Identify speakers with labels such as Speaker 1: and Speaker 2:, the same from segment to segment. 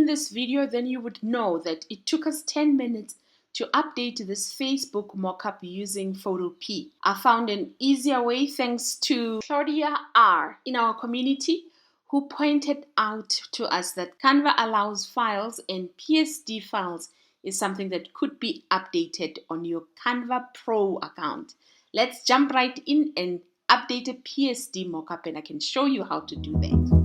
Speaker 1: seen this video, then you would know that it took us 10 minutes to update this Facebook mockup using Photopea. I found an easier way thanks to Claudia R. in our community, who pointed out to us that Canva allows files, and PSD files is something that could be updated on your Canva Pro account. Let's jump right in and update a PSD mockup, and I can show you how to do that.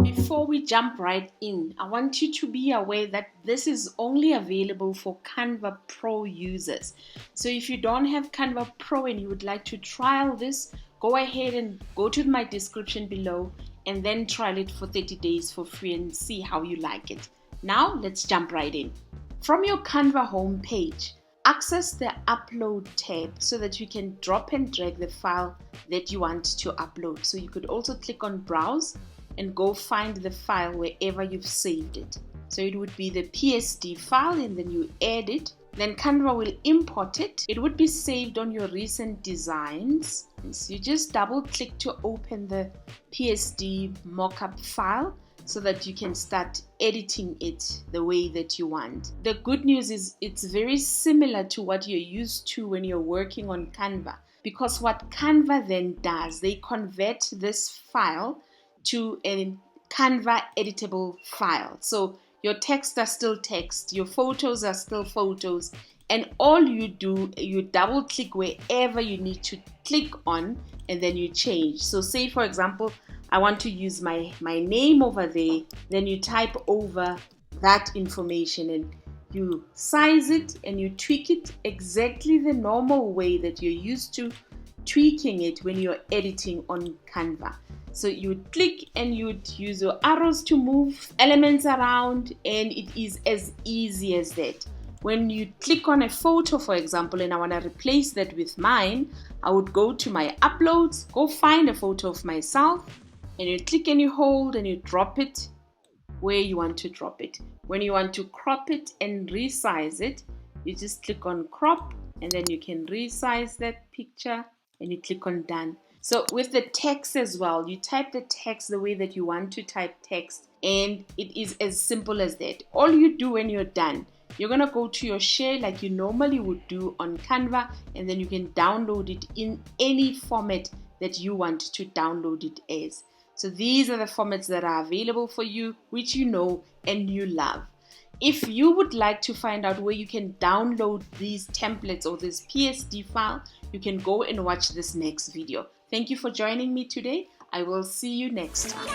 Speaker 1: Before we jump right in, I want you to be aware that this is only available for Canva Pro users. So if you don't have Canva Pro and you would like to trial this, go ahead and go to my description below and then trial it for 30 days for free and see how you like it. Now let's jump right in. From your Canva home page, access the Upload tab so that you can drop and drag the file that you want to upload. So you could also click on Browse and go find the file wherever you've saved it. So it would be the PSD file, and then you add it. Then Canva will import it. It would be saved on your recent designs. So you just double click to open the PSD mockup file so that you can start editing it the way that you want. The good news is it's very similar to what you're used to when you're working on Canva, because what Canva then does, they convert this file to a Canva editable file. So your text are still text, your photos are still photos, and all you do, you double click wherever you need to click on, and then you change. So say for example, I want to use my name over there, then you type over that information and you size it and you tweak it exactly the normal way that you're used to tweaking it when you're editing on Canva. So you would click and you'd use your arrows to move elements around, and it is as easy as that. When you click on a photo, for example, and I want to replace that with mine, I would go to my uploads, go find a photo of myself, and you click and you hold and you drop it where you want to drop it. When you want to crop it and resize it, you just click on crop, and then you can resize that picture and you click on done. So with the text as well, you type the text the way that you want to type text, and it is as simple as that. All you do when you're done, you're going to go to your share like you normally would do on Canva, and then you can download it in any format that you want to download it as. So these are the formats that are available for you, which you know and you love. If you would like to find out where you can download these templates or this PSD file, you can go and watch this next video. Thank you for joining me today. I will see you next time.